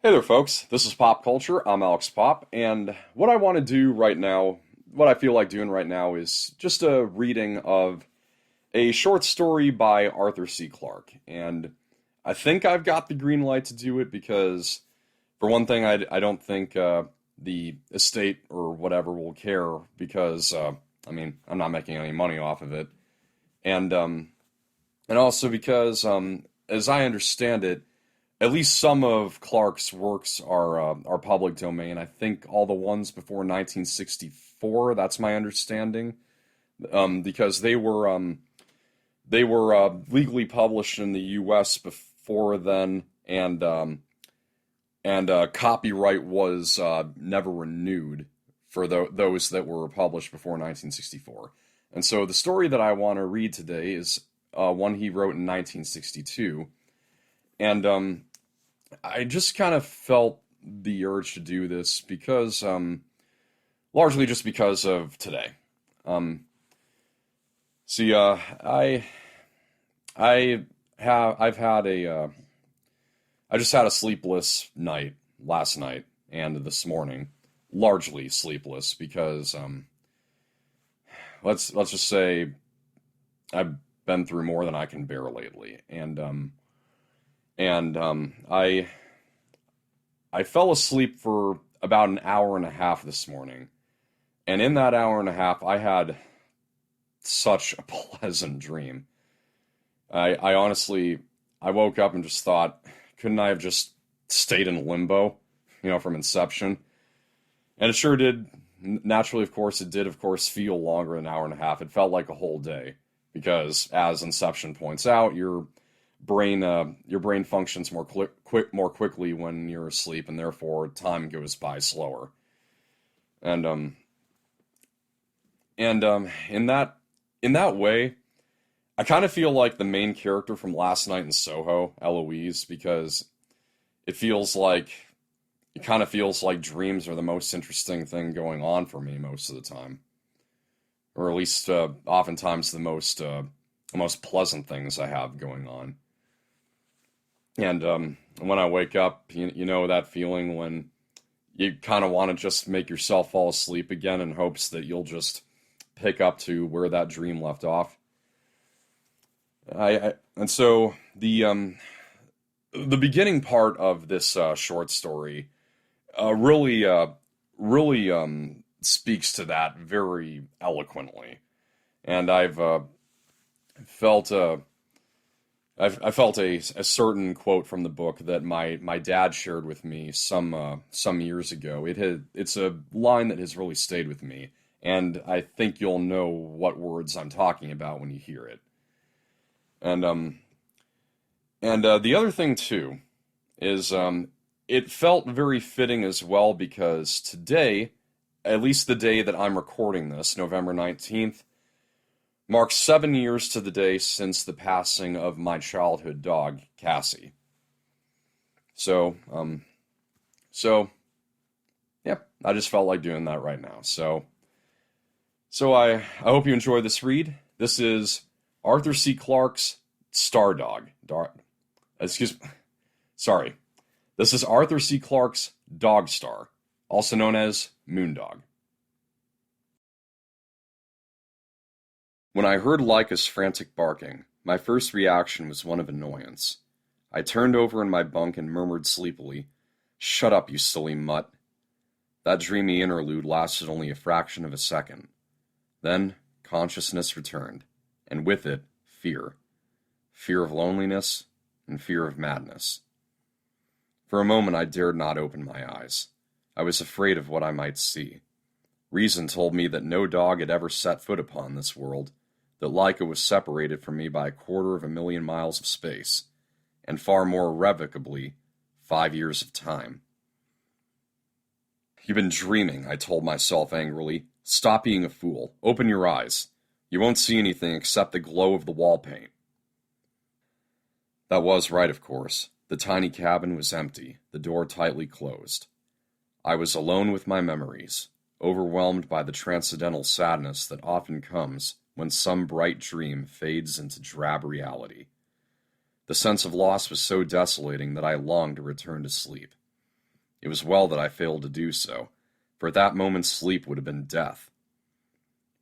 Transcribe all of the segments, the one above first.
Hey there, folks. This is Pop Culture. I'm Alex Popp, and what I want to do right now, what I feel like doing right now, is just a reading of a short story by Arthur C. Clarke. And I think I've got the green light to do it because, for one thing, I don't think the estate or whatever will care because, I'm not making any money off of it. And, um, and also because, as I understand it, at least some of Clark's works are public domain. I think all the ones before 1964. That's my understanding, because they were legally published in the U.S. before then, and copyright was never renewed for those that were published before 1964. And so the story that I want to read today is one he wrote in 1962, and I just kind of felt the urge to do this because, largely just because of today. Um, see, I've had I just had a sleepless night last night and this morning, largely sleepless because, let's just say I've been through more than I can bear lately, and I fell asleep for about an hour and a half this morning. And in that hour and a half, I had such a pleasant dream. I honestly, I woke up and just thought, couldn't I have just stayed in limbo, from Inception? And it sure did. Naturally, of course, it did, of course, feel longer than an hour and a half. It felt like a whole day because, as Inception points out, your brain functions more quickly when you're asleep, and therefore time goes by slower. And in that way, I kind of feel like the main character from Last Night in Soho, Eloise, because it feels like it kind of feels like dreams are the most interesting thing going on for me most of the time, or at least oftentimes the most pleasant things I have going on. And when I wake up, you know that feeling when you kind of want to just make yourself fall asleep again in hopes that you'll just pick up to where that dream left off. And so the beginning part of this short story really speaks to that very eloquently, and felt uh, I felt a certain quote from the book that my dad shared with me some years ago. It's a line that has really stayed with me, and I think you'll know what words I'm talking about when you hear it. And the other thing too is it felt very fitting as well because today, at least the day that I'm recording this, November 19th, marks 7 years to the day since the passing of my childhood dog, Cassie. So, yeah, I just felt like doing that right now. So I hope you enjoy this read. This is Arthur C. Clarke's Star Dog. Excuse me. Sorry. This is Arthur C. Clarke's Dog Star, also known as Moondog. When I heard Laika's frantic barking, my first reaction was one of annoyance. I turned over in my bunk and murmured sleepily, "Shut up, you silly mutt." That dreamy interlude lasted only a fraction of a second. Then consciousness returned, and with it, fear. Fear of loneliness and fear of madness. For a moment I dared not open my eyes. I was afraid of what I might see. Reason told me that no dog had ever set foot upon this world, that Laika was separated from me by 250,000 miles of space, and far more irrevocably, 5 years of time. "You've been dreaming," I told myself angrily. "Stop being a fool. Open your eyes. You won't see anything except the glow of the wall paint." That was right, of course. The tiny cabin was empty, the door tightly closed. I was alone with my memories, overwhelmed by the transcendental sadness that often comes when some bright dream fades into drab reality. The sense of loss was so desolating that I longed to return to sleep. It was well that I failed to do so, for at that moment sleep would have been death.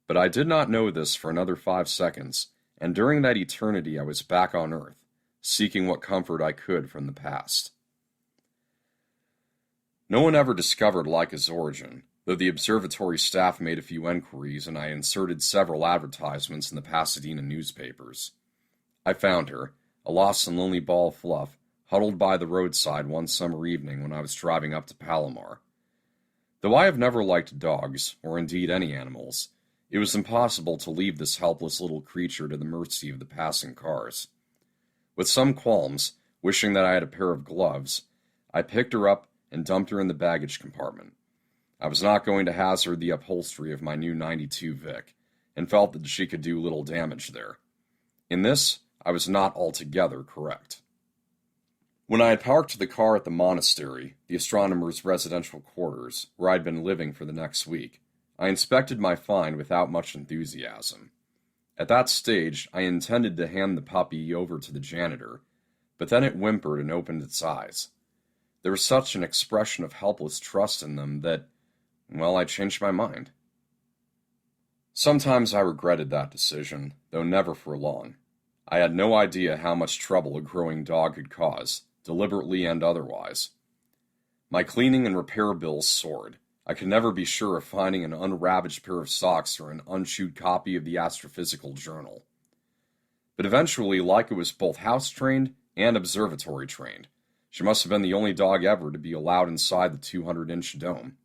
But I did not know this for another 5 seconds, and during that eternity I was back on Earth, seeking what comfort I could from the past. No one ever discovered Laika's origin, though the observatory staff made a few enquiries and I inserted several advertisements in the Pasadena newspapers. I found her, a lost and lonely ball of fluff, huddled by the roadside one summer evening when I was driving up to Palomar. Though I have never liked dogs, or indeed any animals, it was impossible to leave this helpless little creature to the mercy of the passing cars. With some qualms, wishing that I had a pair of gloves, I picked her up and dumped her in the baggage compartment. I was not going to hazard the upholstery of my new '92 Vic, and felt that she could do little damage there. In this, I was not altogether correct. When I had parked the car at the monastery, the astronomer's residential quarters, where I'd been living for the next week, I inspected my find without much enthusiasm. At that stage, I intended to hand the puppy over to the janitor, but then it whimpered and opened its eyes. There was such an expression of helpless trust in them that, well, I changed my mind. Sometimes I regretted that decision, though never for long. I had no idea how much trouble a growing dog could cause, deliberately and otherwise. My cleaning and repair bills soared. I could never be sure of finding an unravaged pair of socks or an unchewed copy of the Astrophysical Journal. But eventually, Laika was both house-trained and observatory-trained. She must have been the only dog ever to be allowed inside the 200-inch dome.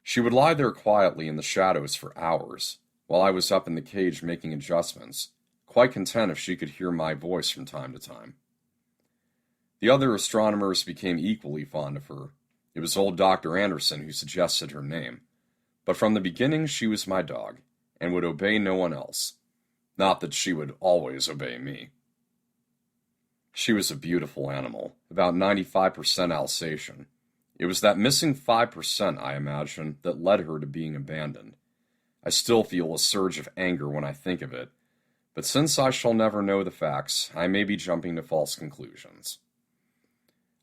She would lie there quietly in the shadows for hours, while I was up in the cage making adjustments, quite content if she could hear my voice from time to time. The other astronomers became equally fond of her. It was old Dr. Anderson who suggested her name, but from the beginning she was my dog, and would obey no one else. Not that she would always obey me. She was a beautiful animal, about 95% Alsatian. It was that missing 5%, I imagine, that led her to being abandoned. I still feel a surge of anger when I think of it, but since I shall never know the facts, I may be jumping to false conclusions.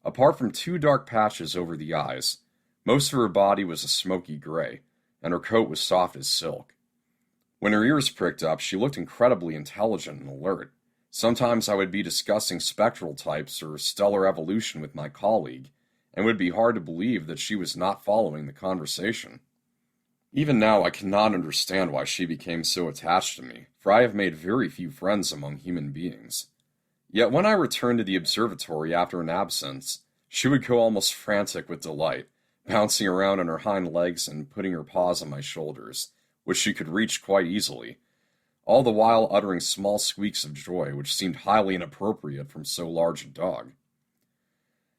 Apart from 2 dark patches over the eyes, most of her body was a smoky gray, and her coat was soft as silk. When her ears pricked up, she looked incredibly intelligent and alert. Sometimes I would be discussing spectral types or stellar evolution with my colleague, and it would be hard to believe that she was not following the conversation. Even now I cannot understand why she became so attached to me, for I have made very few friends among human beings. Yet when I returned to the observatory after an absence, she would go almost frantic with delight, bouncing around on her hind legs and putting her paws on my shoulders, which she could reach quite easily, all the while uttering small squeaks of joy which seemed highly inappropriate from so large a dog.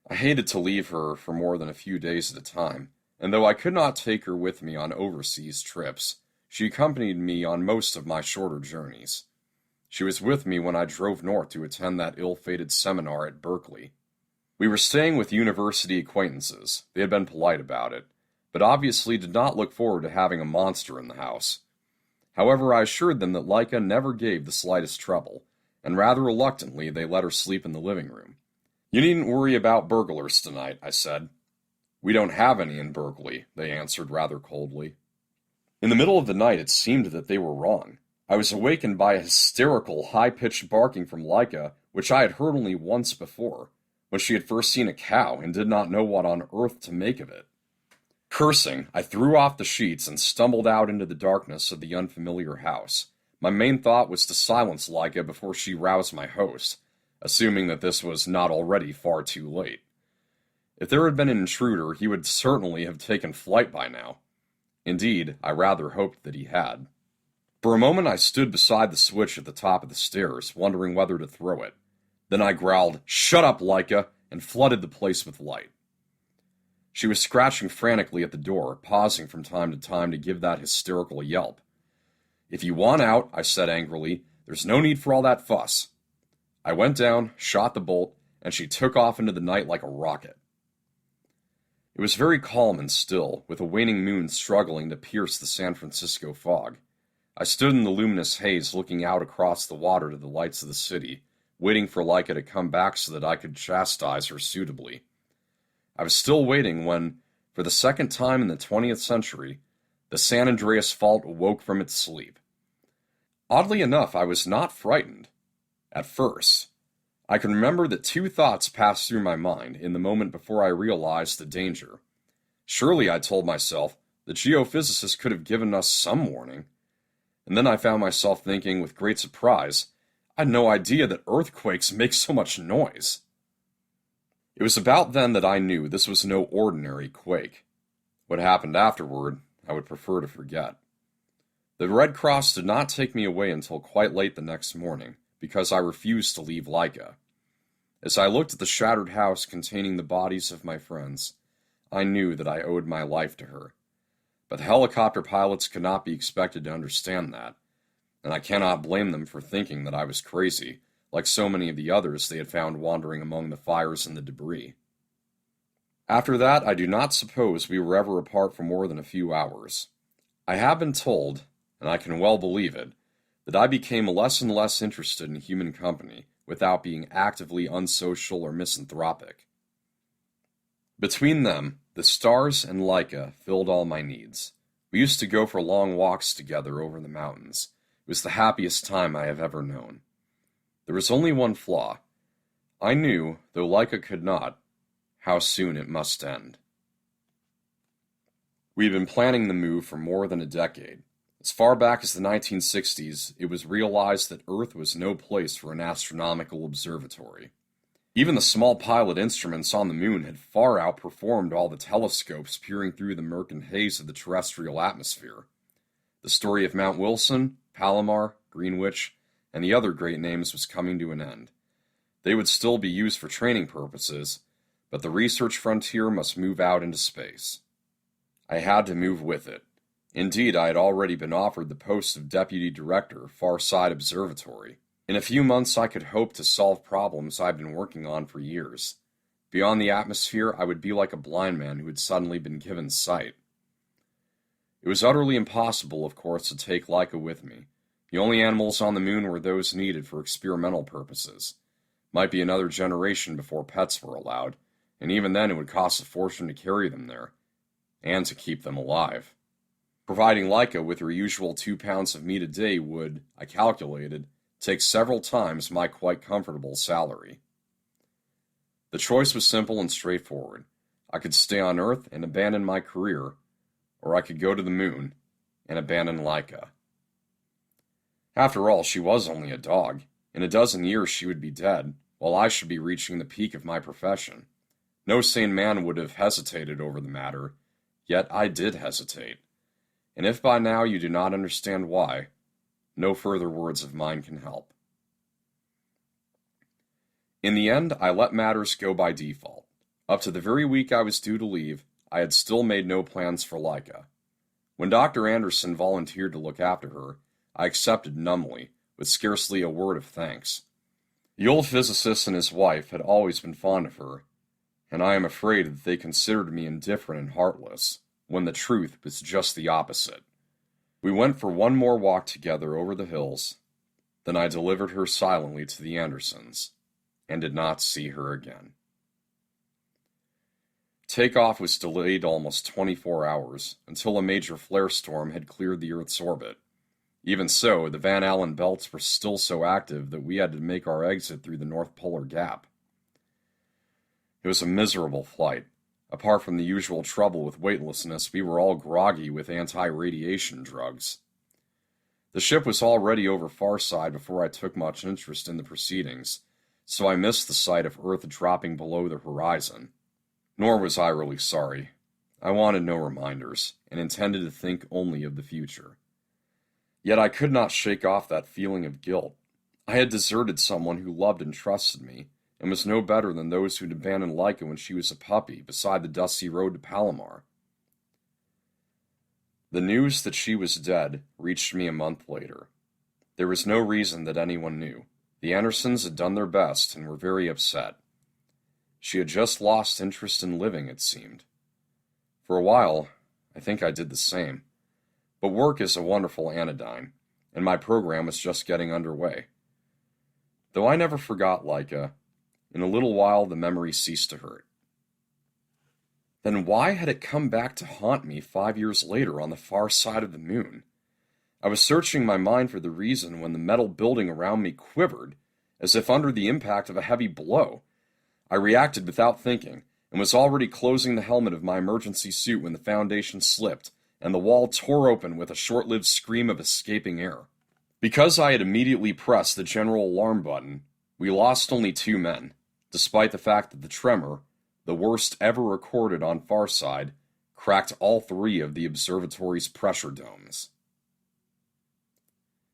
I hated to leave her for more than a few days at a time, and though I could not take her with me on overseas trips, she accompanied me on most of my shorter journeys. She was with me when I drove north to attend that ill-fated seminar at Berkeley. We were staying with university acquaintances. They had been polite about it, but obviously did not look forward to having a monster in the house. However, I assured them that Laika never gave the slightest trouble, and rather reluctantly they let her sleep in the living room. "You needn't worry about burglars tonight," I said. "We don't have any in Berkeley," they answered rather coldly. In the middle of the night it seemed that they were wrong. I was awakened by a hysterical, high-pitched barking from Laika, which I had heard only once before, when she had first seen a cow and did not know what on earth to make of it. Cursing, I threw off the sheets and stumbled out into the darkness of the unfamiliar house. My main thought was to silence Laika before she roused my host, assuming that this was not already far too late. If there had been an intruder, he would certainly have taken flight by now. Indeed, I rather hoped that he had. For a moment I stood beside the switch at the top of the stairs, wondering whether to throw it. Then I growled, "Shut up, Laika," and flooded the place with light. She was scratching frantically at the door, pausing from time to time to give that hysterical yelp. "If you want out," I said angrily, "there's no need for all that fuss." I went down, shot the bolt, and she took off into the night like a rocket. It was very calm and still, with a waning moon struggling to pierce the San Francisco fog. I stood in the luminous haze looking out across the water to the lights of the city, waiting for Laika to come back so that I could chastise her suitably. I was still waiting when, for the second time in the 20th century, the San Andreas Fault awoke from its sleep. Oddly enough, I was not frightened. At first. I can remember that two thoughts passed through my mind in the moment before I realized the danger. Surely, I told myself, the geophysicists could have given us some warning. And then I found myself thinking with great surprise, I had no idea that earthquakes make so much noise. It was about then that I knew this was no ordinary quake. What happened afterward, I would prefer to forget. The Red Cross did not take me away until quite late the next morning, because I refused to leave Laika. As I looked at the shattered house containing the bodies of my friends, I knew that I owed my life to her. But the helicopter pilots could not be expected to understand that, and I cannot blame them for thinking that I was crazy, like so many of the others they had found wandering among the fires and the debris. After that, I do not suppose we were ever apart for more than a few hours. I have been told, and I can well believe it, that I became less and less interested in human company without being actively unsocial or misanthropic. Between them, the stars and Laika filled all my needs. We used to go for long walks together over the mountains. It was the happiest time I have ever known. There was only one flaw. I knew, though Laika could not, how soon it must end. We had been planning the move for more than a decade. As far back as the 1960s, it was realized that Earth was no place for an astronomical observatory. Even the small pilot instruments on the moon had far outperformed all the telescopes peering through the murk and haze of the terrestrial atmosphere. The story of Mount Wilson, Palomar, Greenwich, and the other great names was coming to an end. They would still be used for training purposes, but the research frontier must move out into space. I had to move with it. Indeed, I had already been offered the post of Deputy Director, Far Side Observatory. In a few months I could hope to solve problems I've been working on for years. Beyond the atmosphere, I would be like a blind man who had suddenly been given sight. It was utterly impossible, of course, to take Laika with me. The only animals on the moon were those needed for experimental purposes. Might be another generation before pets were allowed, and even then it would cost a fortune to carry them there, and to keep them alive. Providing Laika with her usual 2 pounds of meat a day would, I calculated, take several times my quite comfortable salary. The choice was simple and straightforward. I could stay on Earth and abandon my career, or I could go to the moon and abandon Laika. After all, she was only a dog. In a dozen years she would be dead, while I should be reaching the peak of my profession. No sane man would have hesitated over the matter, yet I did hesitate. And if by now you do not understand why, no further words of mine can help. In the end, I let matters go by default. Up to the very week I was due to leave, I had still made no plans for Laika. When Dr. Anderson volunteered to look after her, I accepted numbly, with scarcely a word of thanks. The old physicist and his wife had always been fond of her, and I am afraid that they considered me indifferent and heartless, when the truth was just the opposite. We went for one more walk together over the hills, then I delivered her silently to the Andersons, and did not see her again. Takeoff was delayed almost 24 hours, until a major flare storm had cleared the Earth's orbit. Even so, the Van Allen belts were still so active that we had to make our exit through the North Polar Gap. It was a miserable flight. Apart from the usual trouble with weightlessness, we were all groggy with anti-radiation drugs. The ship was already over Farside before I took much interest in the proceedings, so I missed the sight of Earth dropping below the horizon. Nor was I really sorry. I wanted no reminders, and intended to think only of the future. Yet I could not shake off that feeling of guilt. I had deserted someone who loved and trusted me, and was no better than those who'd abandoned Laika when she was a puppy beside the dusty road to Palomar. The news that she was dead reached me a month later. There was no reason that anyone knew. The Andersons had done their best and were very upset. She had just lost interest in living, it seemed. For a while, I think I did the same. But work is a wonderful anodyne, and my program was just getting underway. Though I never forgot Laika, in a little while the memory ceased to hurt. Then why had it come back to haunt me 5 years later on the far side of the moon? I was searching my mind for the reason when the metal building around me quivered, as if under the impact of a heavy blow. I reacted without thinking, and was already closing the helmet of my emergency suit when the foundation slipped, and the wall tore open with a short-lived scream of escaping air. Because I had immediately pressed the general alarm button, we lost only 2 men, despite the fact that the tremor, the worst ever recorded on Farside, cracked all 3 of the observatory's pressure domes.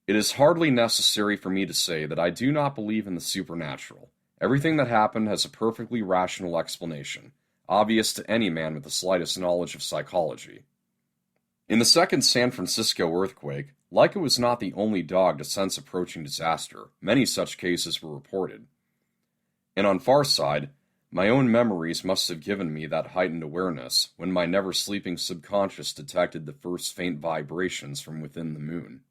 It is hardly necessary for me to say that I do not believe in the supernatural. Everything that happened has a perfectly rational explanation, obvious to any man with the slightest knowledge of psychology. In the second San Francisco earthquake, Leica was not the only dog to sense approaching disaster. Many such cases were reported. And on Farside, my own memories must have given me that heightened awareness when my never-sleeping subconscious detected the first faint vibrations from within the moon.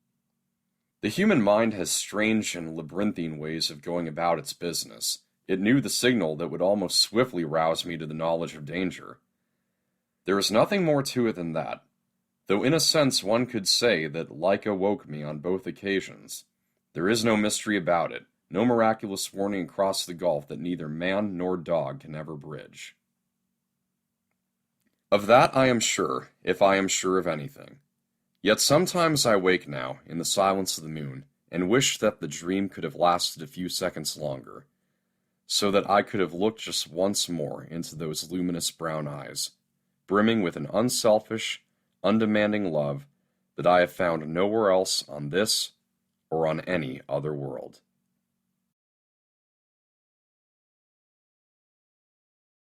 The human mind has strange and labyrinthine ways of going about its business. It knew the signal that would almost swiftly rouse me to the knowledge of danger. There is nothing more to it than that, though in a sense one could say that Leica woke me on both occasions. There is no mystery about it, no miraculous warning across the gulf that neither man nor dog can ever bridge. Of that I am sure, if I am sure of anything. Yet sometimes I wake now, in the silence of the moon, and wish that the dream could have lasted a few seconds longer, so that I could have looked just once more into those luminous brown eyes, brimming with an unselfish, undemanding love that I have found nowhere else on this or on any other world.